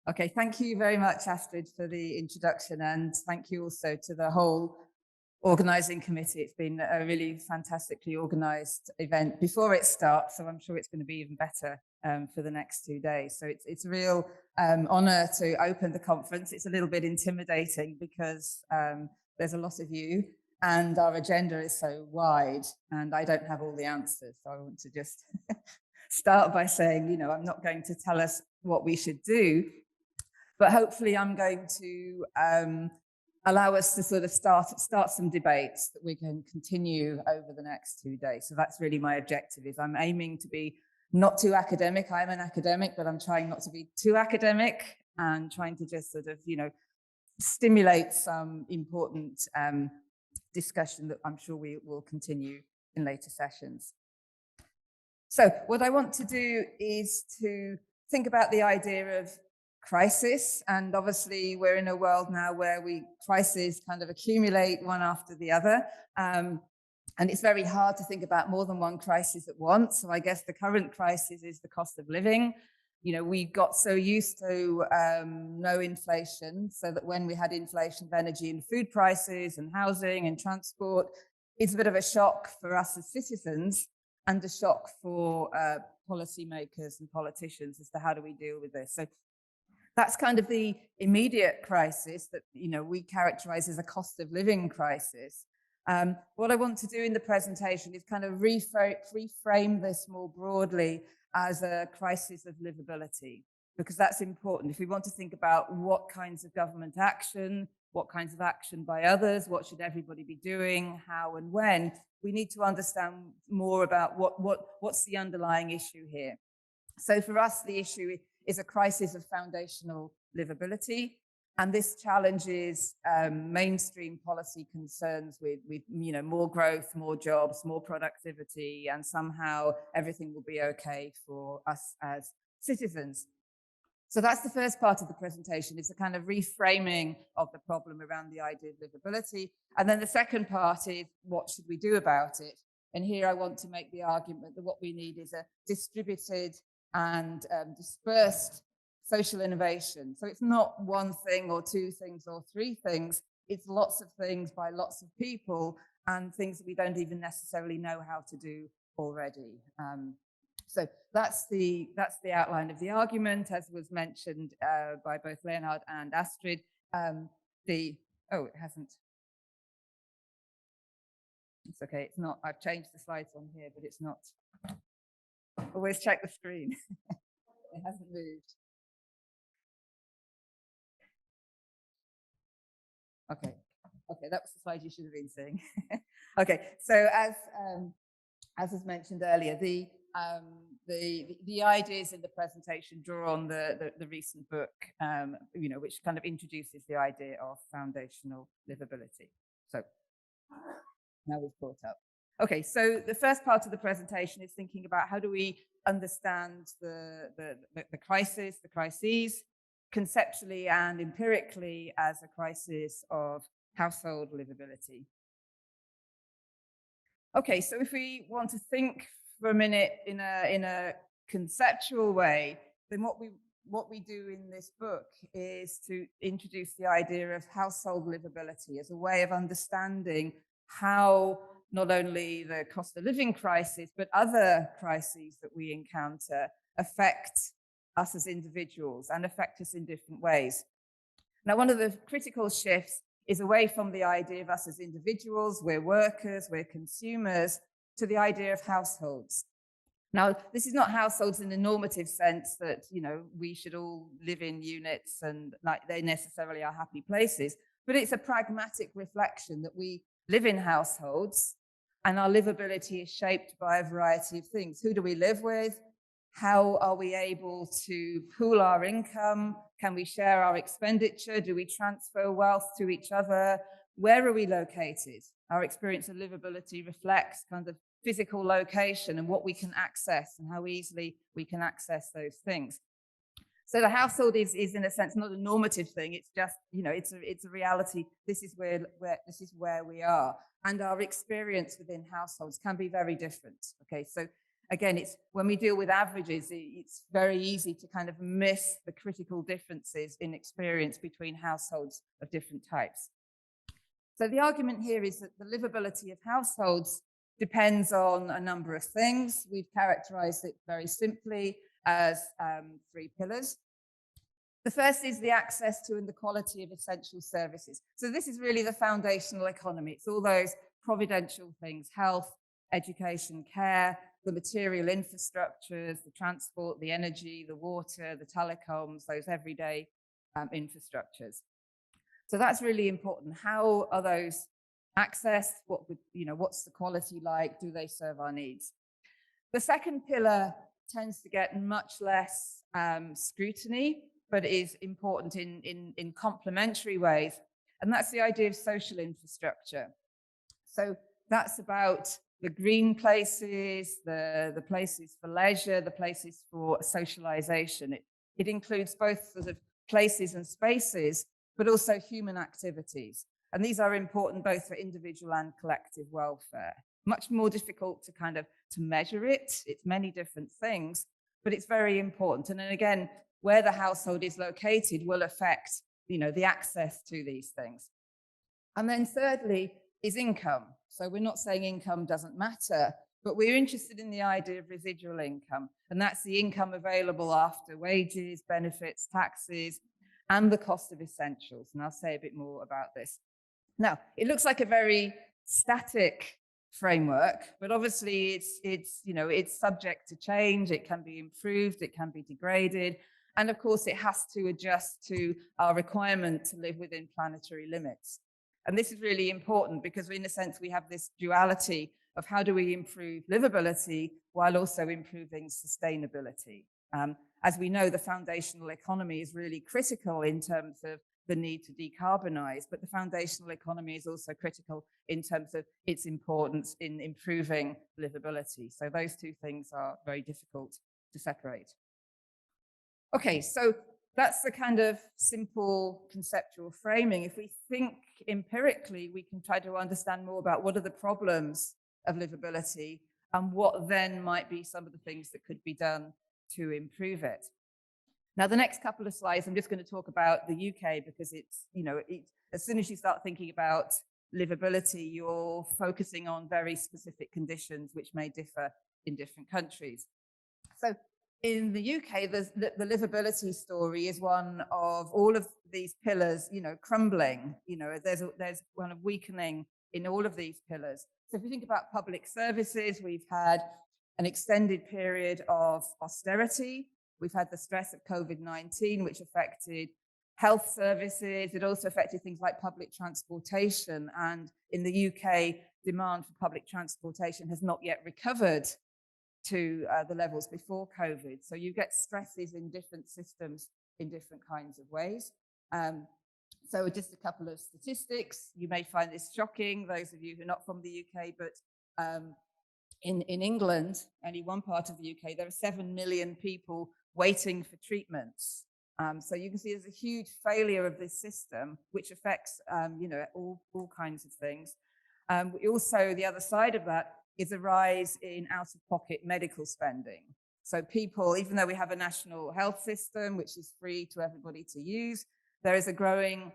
Okay, thank you very much, Astrid, for the introduction, and thank you also to the whole organising committee. It's been a really fantastically organised event before it starts, so I'm sure it's going to be even better for the next 2 days. So it's a real honour to open the conference. It's a little bit intimidating because there's a lot of you and our agenda is so wide and I don't have all the answers. So I want to just start by saying, you know, I'm not going to tell us what we should do, but hopefully I'm going to allow us to sort of start some debates that we can continue over the next 2 days. So that's really my objective. Is I'm aiming to be not too academic. I'm an academic, but I'm trying not to be too academic and trying to just sort of, you know, stimulate some important discussion that I'm sure we will continue in later sessions. So what I want to do is to think about the idea of crisis, and obviously we're in a world now where crises kind of accumulate one after the other, and it's very hard to think about more than one crisis at once. So I guess the current crisis is the cost of living. You know, we got so used to no inflation, so that when we had inflation of energy and food prices and housing and transport, it's a bit of a shock for us as citizens and a shock for policymakers and politicians as to how do we deal with this. So that's kind of the immediate crisis that, you know, we characterize as a cost of living crisis. What I want to do in the presentation is kind of reframe this more broadly as a crisis of livability, because that's important. If we want to think about what kinds of government action, what kinds of action by others, what should everybody be doing, how and when, we need to understand more about what's the underlying issue here. So for us, the issue is a crisis of foundational livability, and this challenges mainstream policy concerns with you know, more growth, more jobs, more productivity, and somehow everything will be okay for us as citizens. So that's the first part of the presentation. It's a kind of reframing of the problem around the idea of livability. And then the second part is, what should we do about it? And here I want to make the argument that what we need is a distributed and dispersed social innovation. So it's not one thing or two things or three things. It's lots of things by lots of people and things that we don't even necessarily know how to do already. So that's the outline of the argument, as was mentioned by both Leonhard and Astrid. It hasn't. It's okay. It's not. I've changed the slides on here, but it's not. Always check the screen. It hasn't moved. Okay, that was the slide you should have been seeing. Okay, so as was mentioned earlier, the ideas in the presentation draw on the recent book, you know, which kind of introduces the idea of foundational livability. So now we've caught up. Okay, so the first part of the presentation is thinking about how do we understand the crisis, the crises, conceptually and empirically as a crisis of household livability. Okay, so if we want to think for a minute in a conceptual way, then what we do in this book is to introduce the idea of household livability as a way of understanding how not only the cost of living crisis, but other crises that we encounter affect us as individuals and affect us in different ways. Now, one of the critical shifts is away from the idea of us as individuals, we're workers, we're consumers, to the idea of households. Now, this is not households in the normative sense that, you know, we should all live in units and like they necessarily are happy places, but it's a pragmatic reflection that we live in households and our livability is shaped by a variety of things. Who do we live with? How are we able to pool our income? Can we share our expenditure? Do we transfer wealth to each other? Where are we located? Our experience of livability reflects kind of physical location and what we can access and how easily we can access those things. So the household is in a sense not a normative thing. It's just, you know, it's a reality. This is where we are, and our experience within households can be very different. Okay, so again, it's when we deal with averages, it's very easy to kind of miss the critical differences in experience between households of different types. So the argument here is that the livability of households depends on a number of things. We've characterized it very simply as 3 pillars. The first is the access to and the quality of essential services. So this is really the foundational economy. It's all those providential things: health, education, care, the material infrastructures, the transport, the energy, the water, the telecoms, those everyday infrastructures. So that's really important. How are those accessed? What's the quality like? Do they serve our needs? The second pillar tends to get much less scrutiny, but is important in complementary ways. And that's the idea of social infrastructure. So that's about the green places, the places for leisure, the places for socialization. It includes both sort of places and spaces, but also human activities. And these are important both for individual and collective welfare. Much more difficult to measure it. It's many different things, but it's very important. And then again, where the household is located will affect, the access to these things. And then thirdly is income. So we're not saying income doesn't matter, but we're interested in the idea of residual income. And that's the income available after wages, benefits, taxes, and the cost of essentials. And I'll say a bit more about this. Now, it looks like a very static framework, but obviously it's subject to change. It can be improved, it can be degraded. And of course, it has to adjust to our requirement to live within planetary limits. And this is really important because in a sense, we have this duality of how do we improve livability while also improving sustainability. As we know, the foundational economy is really critical in terms of the need to decarbonize, but the foundational economy is also critical in terms of its importance in improving livability. So those two things are very difficult to separate. Okay, so that's the kind of simple conceptual framing. If we think empirically, we can try to understand more about what are the problems of livability and what then might be some of the things that could be done to improve it. Now, the next couple of slides, I'm just going to talk about the UK because it's, as soon as you start thinking about livability, you're focusing on very specific conditions which may differ in different countries. So in the UK, the livability story is one of all of these pillars, crumbling. There's one of weakening in all of these pillars. So if we think about public services, we've had an extended period of austerity. We've had the stress of COVID-19, which affected health services. It also affected things like public transportation. And in the UK, demand for public transportation has not yet recovered to the levels before COVID. So you get stresses in different systems in different kinds of ways. So just a couple of statistics. You may find this shocking, those of you who are not from the UK, but in England, only one part of the UK, there are 7 million people waiting for treatments. So you can see there's a huge failure of this system, which affects, all kinds of things. Also, the other side of that is a rise in out-of-pocket medical spending. So people, even though we have a national health system, which is free to everybody to use, there is a growing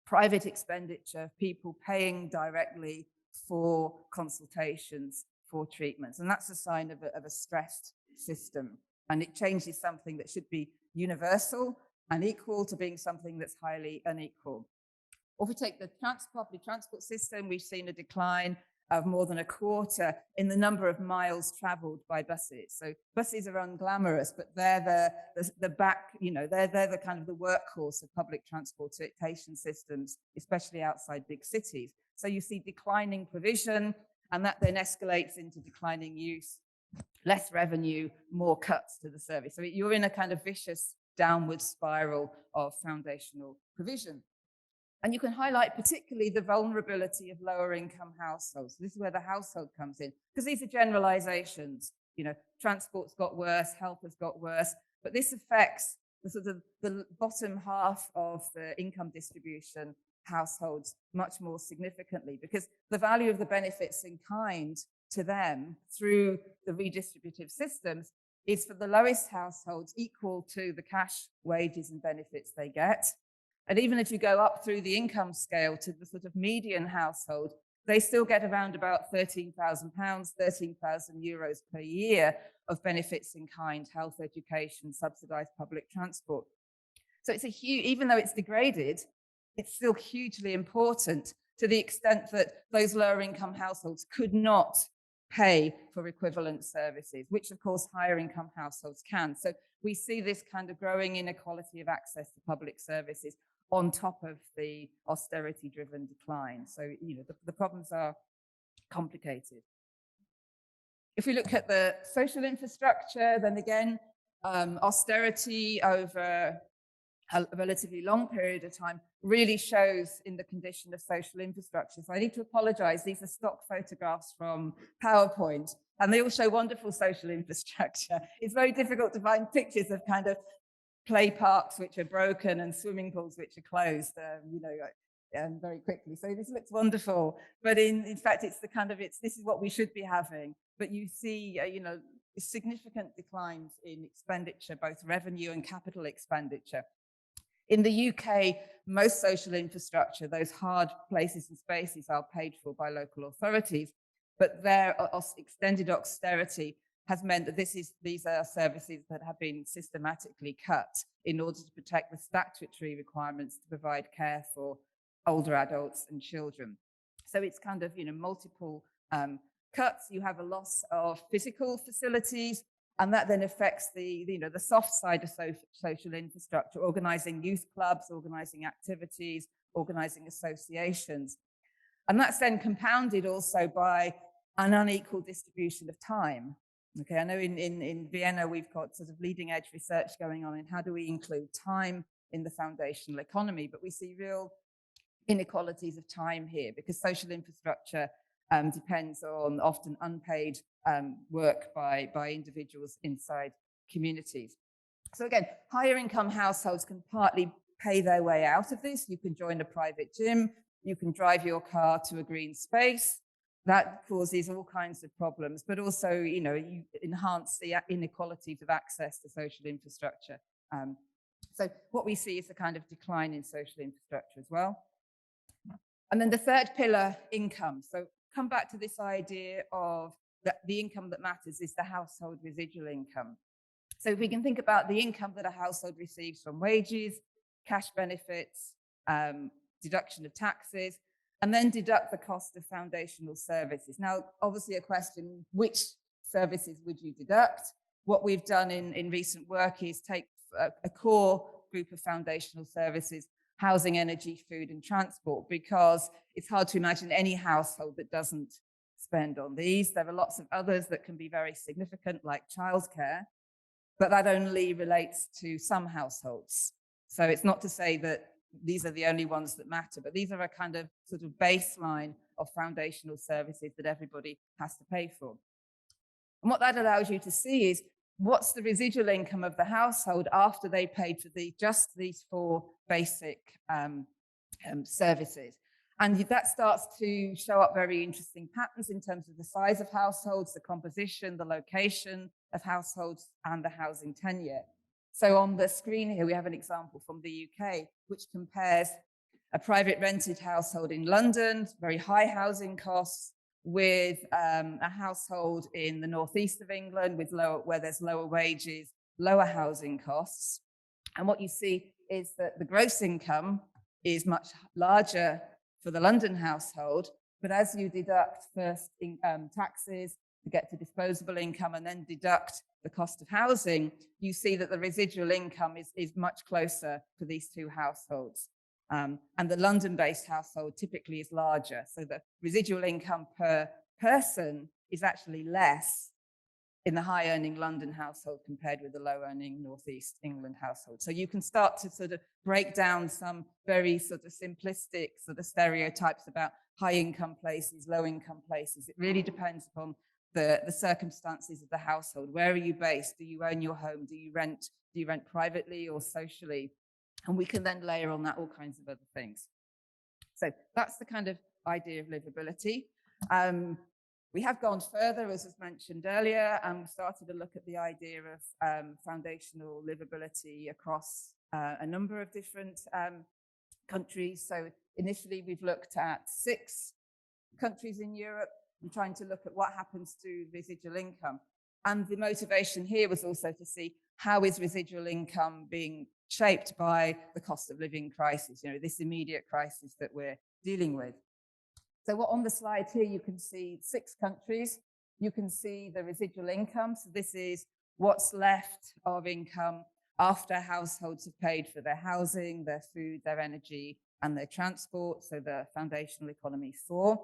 private expenditure of people paying directly for consultations, for treatments. And that's a sign of a stressed system. And it changes something that should be universal and equal to being something that's highly unequal. Or if we take the public transport system, we've seen a decline of more than a quarter in the number of miles traveled by buses. So buses are unglamorous, but they're the back, they're the kind of the workhorse of public transportation systems, especially outside big cities. So you see declining provision, and that then escalates into declining use, less revenue, more cuts to the service. So you're in a kind of vicious downward spiral of foundational provision. And you can highlight particularly the vulnerability of lower income households. This is where the household comes in, because these are generalizations. Transport's got worse, health has got worse, but this affects the sort of the bottom half of the income distribution households much more significantly, because the value of the benefits in kind to them through the redistributive systems is for the lowest households equal to the cash wages and benefits they get. And even if you go up through the income scale to the sort of median household, they still get around about £13,000, €13,000 per year of benefits in kind, health, education, subsidized public transport. So it's a huge, even though it's degraded, it's still hugely important to the extent that those lower income households could not pay for equivalent services, which of course higher income households can. So we see this kind of growing inequality of access to public services on top of the austerity-driven decline. So, you know, the problems are complicated. If we look at the social infrastructure, then again, austerity over a relatively long period of time really shows in the condition of social infrastructure. So I need to apologize. These are stock photographs from PowerPoint, and they all show wonderful social infrastructure. It's very difficult to find pictures of kind of play parks which are broken and swimming pools which are closed, very quickly. So this looks wonderful, but in fact, it's the kind of, this is what we should be having. But you see, significant declines in expenditure, both revenue and capital expenditure. In the UK, most social infrastructure, those hard places and spaces, are paid for by local authorities, but their extended austerity has meant that these are services that have been systematically cut in order to protect the statutory requirements to provide care for older adults and children. So it's kind of, multiple cuts. You have a loss of physical facilities, and that then affects the soft side of social infrastructure, organizing youth clubs, organizing activities, organizing associations. And that's then compounded also by an unequal distribution of time. Okay, I know in Vienna, we've got sort of leading edge research going on in how do we include time in the foundational economy, but we see real inequalities of time here because social infrastructure depends on often unpaid work by individuals inside communities. So again, higher income households can partly pay their way out of this. You can join a private gym, you can drive your car to a green space. That causes all kinds of problems, but also, you enhance the inequalities of access to social infrastructure. So what we see is a kind of decline in social infrastructure as well. And then the third pillar, income. So come back to this idea of that the income that matters is the household residual income. So if we can think about the income that a household receives from wages, cash benefits, deduction of taxes, and then deduct the cost of foundational services. Now, obviously a question, which services would you deduct? What we've done in recent work is take a core group of foundational services, housing, energy, food, and transport, because it's hard to imagine any household that doesn't spend on these. There are lots of others that can be very significant, like childcare, but that only relates to some households. So it's not to say that these are the only ones that matter, but these are a kind of sort of baseline of foundational services that everybody has to pay for. And what that allows you to see is what's the residual income of the household after they paid for just these four basic services. And that starts to show up very interesting patterns in terms of the size of households, the composition, the location of households, and the housing tenure. So on the screen here, we have an example from the UK, which compares a private rented household in London, very high housing costs, with a household in the northeast of England where there's lower wages, lower housing costs. And what you see is that the gross income is much larger for the London household, but as you deduct first taxes to get to disposable income and then deduct the cost of housing, you see that the residual income is much closer for these two households. And the London-based household typically is larger. So the residual income per person is actually less in the high-earning London household compared with the low-earning Northeast England household. So you can start to sort of break down some very sort of simplistic sort of stereotypes about high-income places, low-income places. It really depends upon the circumstances of the household. Where are you based? Do you own your home? Do you rent privately or socially? And we can then layer on that all kinds of other things. So that's the kind of idea of livability. We have gone further, as was mentioned earlier, and started to look at the idea of foundational livability across a number of different countries. So initially, we've looked at 6 countries in Europe and trying to look at what happens to residual income. And the motivation here was also to see how is residual income being shaped by the cost of living crisis, this immediate crisis that we're dealing with. So what on the slide here, you can see 6 countries. You can see the residual income. So this is what's left of income after households have paid for their housing, their food, their energy, and their transport. So the foundational economy 4.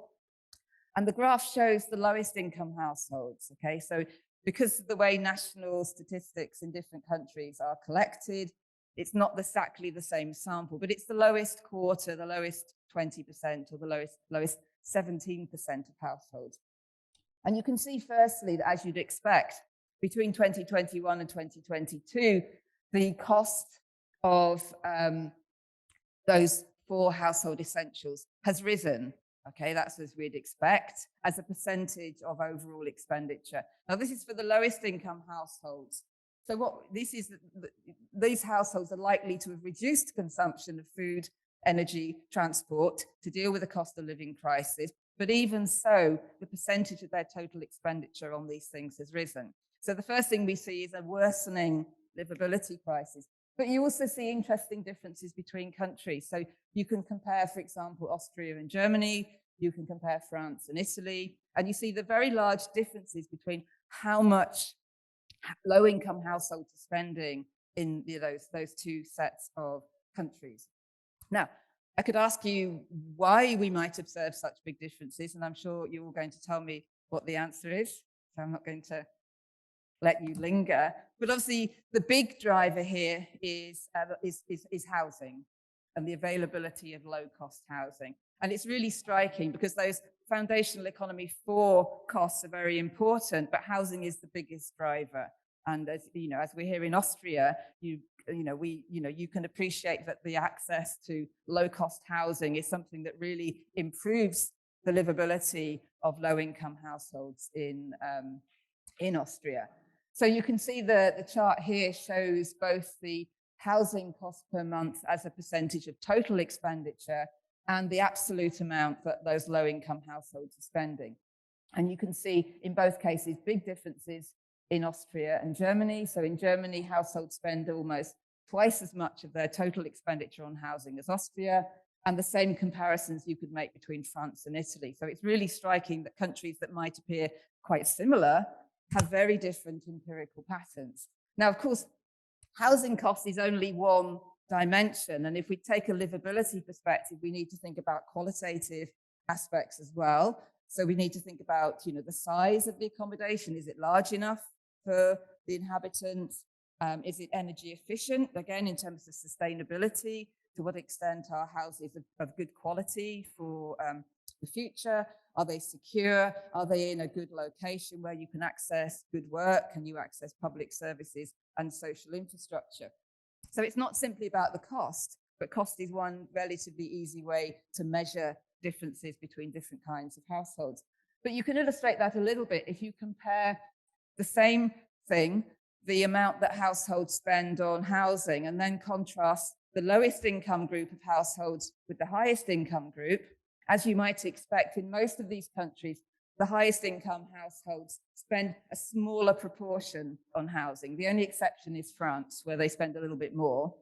And the graph shows the lowest income households. Okay, so because of the way national statistics in different countries are collected, it's not exactly the same sample, but it's the lowest quarter, the lowest 20%, or the lowest 17% of households. And you can see firstly that, as you'd expect, between 2021 and 2022, the cost of those 4 household essentials has risen. Okay, that's as we'd expect, as a percentage of overall expenditure. Now, this is for the lowest income households. So what this is, these households are likely to have reduced consumption of food, energy, transport to deal with the cost of living crisis. But even so, the percentage of their total expenditure on these things has risen. So the first thing we see is a worsening livability crisis. But you also see interesting differences between countries. So you can compare, for example, Austria and Germany. You can compare France and Italy. And you see the very large differences between how much low-income households are spending in those 2 sets of countries. Now, I could ask you why we might observe such big differences, and I'm sure you're all going to tell me what the answer is. So I'm not going to let you linger. But obviously, the big driver here is housing and the availability of low-cost housing. And it's really striking because those foundational economy 4 costs are very important, but housing is the biggest driver. And as you know, as we're here in Austria, you can appreciate that the access to low-cost housing is something that really improves the livability of low-income households in Austria. So you can see the chart here shows both the housing cost per month as a percentage of total expenditure and the absolute amount that those low-income households are spending. And you can see in both cases big differences in Austria and Germany. So in Germany, households spend almost twice as much of their total expenditure on housing as Austria, and the same comparisons you could make between France and Italy. So it's really striking that countries that might appear quite similar have very different empirical patterns. Now, of course, housing cost is only one dimension. And if we take a livability perspective, we need to think about qualitative aspects as well. So we need to think about, the size of the accommodation. Is it large enough for the inhabitants? Is it energy efficient? Again, in terms of sustainability, to what extent are houses of good quality for the future? Are they secure? Are they in a good location where you can access good work? Can you access public services and social infrastructure? So it's not simply about the cost, but cost is one relatively easy way to measure differences between different kinds of households. But you can illustrate that a little bit if you compare the same thing, the amount that households spend on housing, and then contrast the lowest income group of households with the highest income group. As you might expect, in most of these countries, the highest income households spend a smaller proportion on housing. The only exception is France, where they spend a little bit more.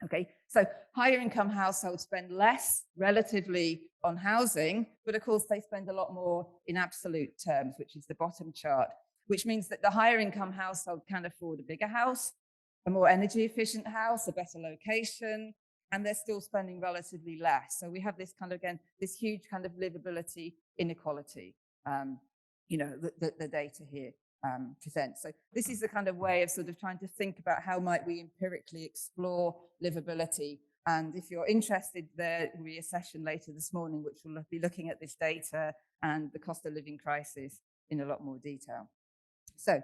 Okay, so higher income households spend less relatively on housing, but of course they spend a lot more in absolute terms, which is the bottom chart, which means that the higher income household can afford a bigger house, a more energy efficient house, a better location, and they're still spending relatively less. So we have this kind of, again, this huge kind of livability inequality, the data here presents. So this is the kind of way of sort of trying to think about how might we empirically explore livability. And if you're interested, there will be a session later this morning, which will be looking at this data and the cost of living crisis in a lot more detail. So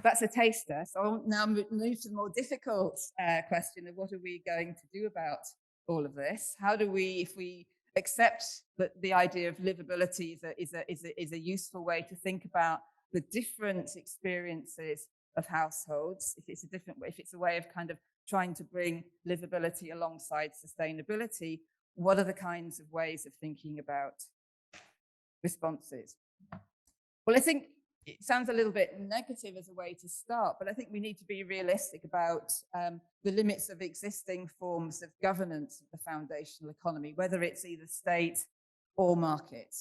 that's a taster. So I'll now move to the more difficult question of what are we going to do about all of this? How do we, if we accept that the idea of livability is a useful way to think about the different experiences of households. If it's a different way, if it's a way of kind of trying to bring livability alongside sustainability, what are the kinds of ways of thinking about responses? Well, I think it sounds a little bit negative as a way to start, but I think we need to be realistic about the limits of existing forms of governance of the foundational economy, whether it's either state or market.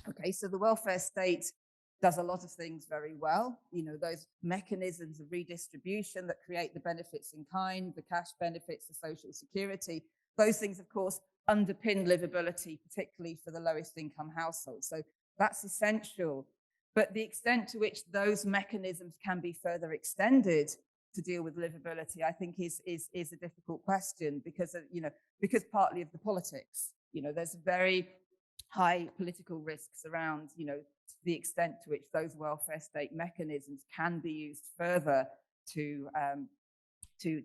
Okay, so the welfare state does a lot of things very well. You know, those mechanisms of redistribution that create the benefits in kind, the cash benefits, the social security, those things, of course, underpin livability, particularly for the lowest income households. So that's essential. But the extent to which those mechanisms can be further extended to deal with livability, I think is a difficult question because of, because partly of the politics. There's very high political risks around, the extent to which those welfare state mechanisms can be used further to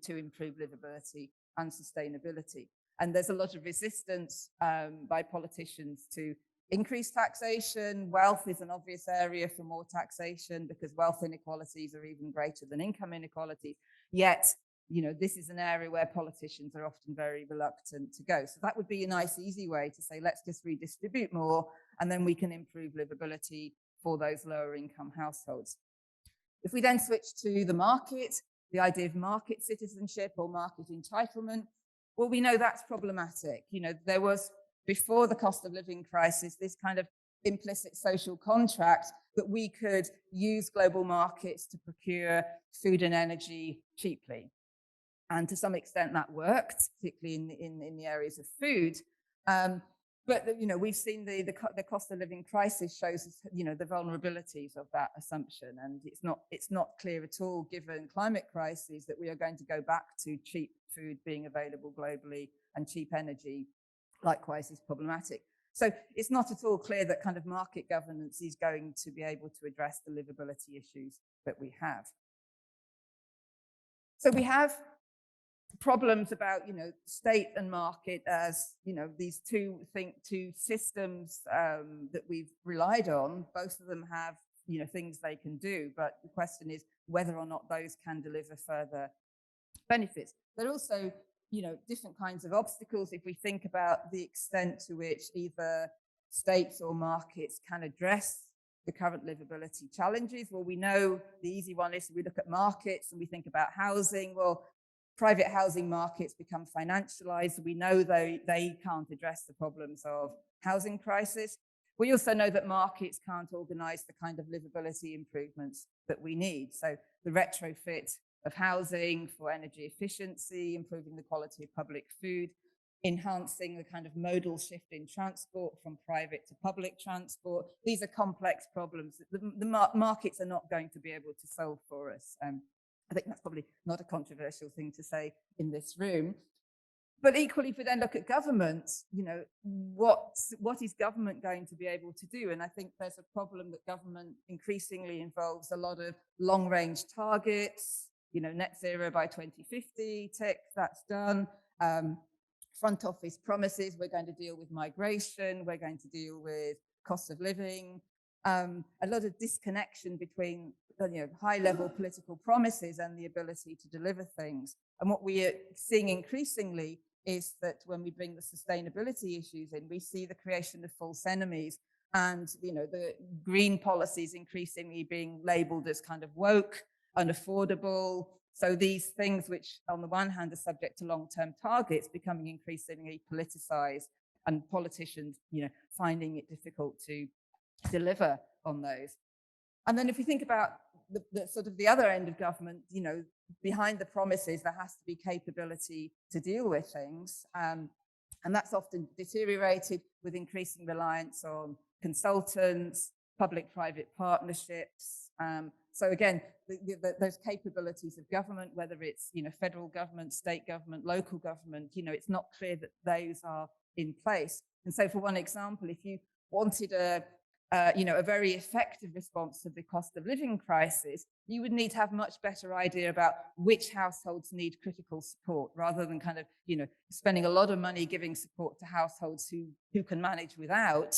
improve livability and sustainability. And there's a lot of resistance by politicians to increase taxation. Wealth is an obvious area for more taxation because wealth inequalities are even greater than income inequalities. Yet, this is an area where politicians are often very reluctant to go. So that would be a nice, easy way to say, let's just redistribute more, and then we can improve livability for those lower income households. If we then switch to the market, the idea of market citizenship or market entitlement, well, we know that's problematic. There was, before the cost of living crisis, this kind of implicit social contract that we could use global markets to procure food and energy cheaply. And to some extent that worked, particularly in the areas of food. But we've seen the cost of living crisis shows us, the vulnerabilities of that assumption. And it's not clear at all, given climate crises, that we are going to go back to cheap food being available globally and cheap energy likewise is problematic. So it's not at all clear that kind of market governance is going to be able to address the livability issues that we have. So we have problems about, state and market as, these two systems that we've relied on. Both of them have, things they can do, but the question is whether or not those can deliver further benefits. They're also, different kinds of obstacles. If we think about the extent to which either states or markets can address the current livability challenges, well, we know the easy one is we look at markets and we think about housing. Well, private housing markets become financialized. We know they can't address the problems of housing crisis. We also know that markets can't organize the kind of livability improvements that we need. So the retrofit of housing for energy efficiency, improving the quality of public food, enhancing the kind of modal shift in transport from private to public transport. These are complex problems that the markets are not going to be able to solve for us. I think that's probably not a controversial thing to say in this room. But equally, if we then look at government, what is government going to be able to do? And I think there's a problem that government increasingly involves a lot of long-range targets, net zero by 2050, tick, that's done. Front office promises, we're going to deal with migration, we're going to deal with cost of living. A lot of disconnection between high-level political promises and the ability to deliver things. And what we are seeing increasingly is that when we bring the sustainability issues in, we see the creation of false enemies and the green policies increasingly being labeled as kind of woke, unaffordable. So these things, which on the one hand are subject to long-term targets, becoming increasingly politicized, and politicians, finding it difficult to deliver on those. And then if we think about the sort of the other end of government, behind the promises, there has to be capability to deal with things. And that's often deteriorated with increasing reliance on consultants, public-private partnerships. So again, those capabilities of government, whether it's federal government, state government, local government, it's not clear that those are in place. And so for one example, if you wanted a a very effective response to the cost of living crisis, you would need to have much better idea about which households need critical support, rather than kind of, spending a lot of money giving support to households who can manage without.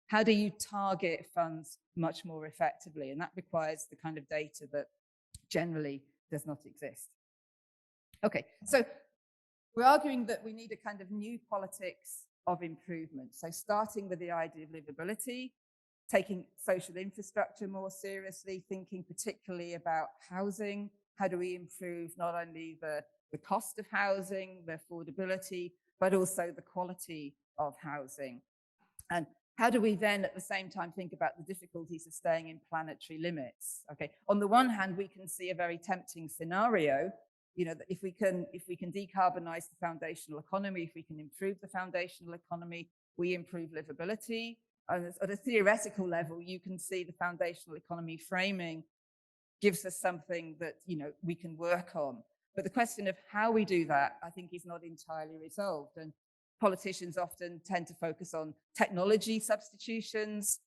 How do you target funds much more effectively? And that requires the kind of data that generally does not exist. Okay, so we're arguing that we need a kind of new politics of improvement. So starting with the idea of livability, taking social infrastructure more seriously, thinking particularly about housing. How do we improve not only the cost of housing, the affordability, but also the quality of housing? And how do we then at the same time think about the difficulties of staying in planetary limits? Okay, on the one hand, we can see a very tempting scenario, that if we can decarbonize the foundational economy, if we can improve the foundational economy, we improve livability. And at a theoretical level, you can see the foundational economy framing gives us something that we can work on. But the question of how we do that, I think, is not entirely resolved. And politicians often tend to focus on technology substitutions.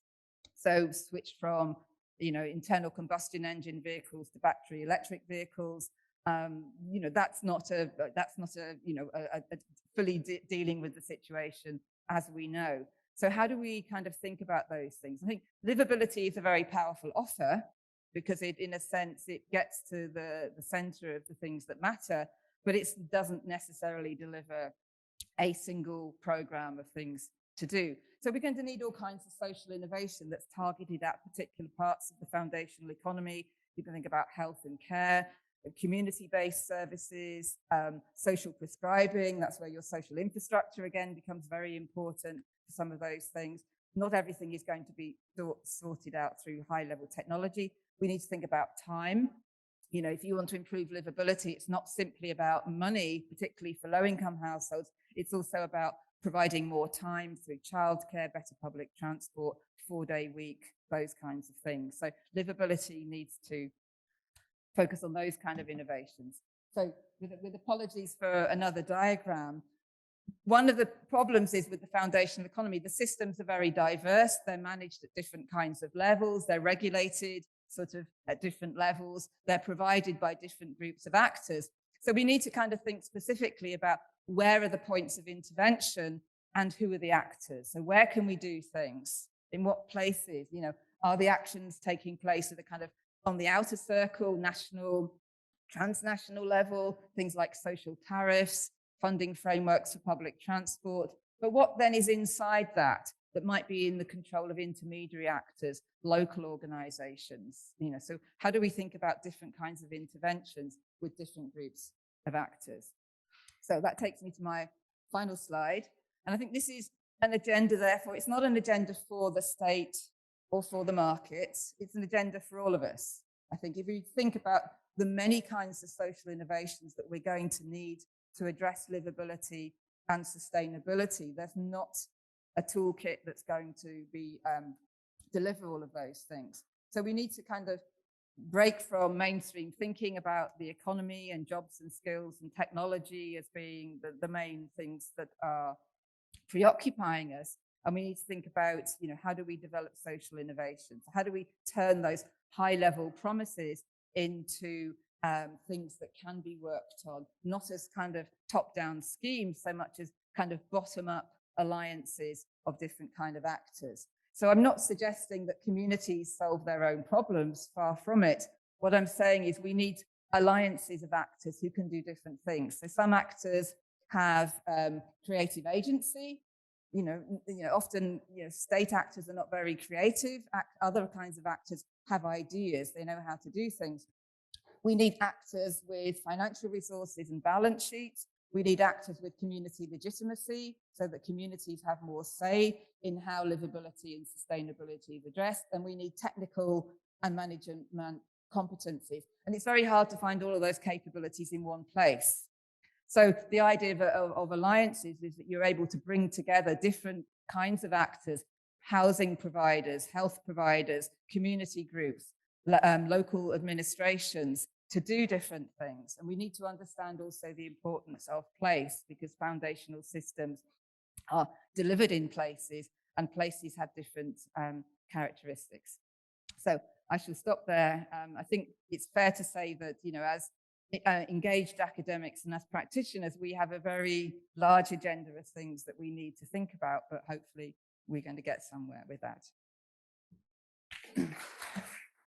So switch from internal combustion engine vehicles to battery electric vehicles. That's not a fully dealing with the situation as we know. So how do we kind of think about those things? I think livability is a very powerful offer, because in a sense, it gets to the center of the things that matter, but it doesn't necessarily deliver a single program of things to do. So we're going to need all kinds of social innovation that's targeted at particular parts of the foundational economy. You can think about health and care, community-based services, social prescribing. That's where your social infrastructure again becomes very important for some of those things. Not everything is going to be sorted out through high-level technology. We need to think about time. If you want to improve livability, it's not simply about money, particularly for low-income households. It's also about providing more time through childcare, better public transport, 4-day week, those kinds of things. So livability needs to focus on those kind of innovations. So with apologies for another diagram, one of the problems is with the foundational economy, the systems are very diverse. They're managed at different kinds of levels. They're regulated sort of at different levels. They're provided by different groups of actors. So we need to kind of think specifically about where are the points of intervention and who are the actors. So where can we do things? In what places? Are the actions taking place at the kind of on the outer circle, national, transnational level, things like social tariffs, funding frameworks for public transport? But what then is inside that might be in the control of intermediary actors, local organizations? So how do we think about different kinds of interventions with different groups of actors? So that takes me to my final slide. And I think this is an agenda, therefore, it's not an agenda for the state or for the markets, it's an agenda for all of us. I think if you think about the many kinds of social innovations that we're going to need to address livability and sustainability, there's not a toolkit that's going to be deliver all of those things. So we need to kind of break from mainstream thinking about the economy and jobs and skills and technology as being the main things that are preoccupying us. And we need to think about, how do we develop social innovations? How do we turn those high-level promises into things that can be worked on, not as kind of top-down schemes, so much as kind of bottom-up alliances of different kind of actors. So I'm not suggesting that communities solve their own problems, far from it. What I'm saying is we need alliances of actors who can do different things. So some actors have creative agency. Often, state actors are not very creative. Other kinds of actors have ideas. They know how to do things. We need actors with financial resources and balance sheets. We need actors with community legitimacy so that communities have more say in how livability and sustainability is addressed. And we need technical and management competencies. And it's very hard to find all of those capabilities in one place. So the idea of alliances is that you're able to bring together different kinds of actors, housing providers, health providers, community groups, local administrations, to do different things. And we need to understand also the importance of place, because foundational systems are delivered in places and places had different characteristics. So I shall stop there. I think it's fair to say that, you know, as engaged academics and as practitioners, we have a very large agenda of things that we need to think about, but hopefully we're going to get somewhere with that.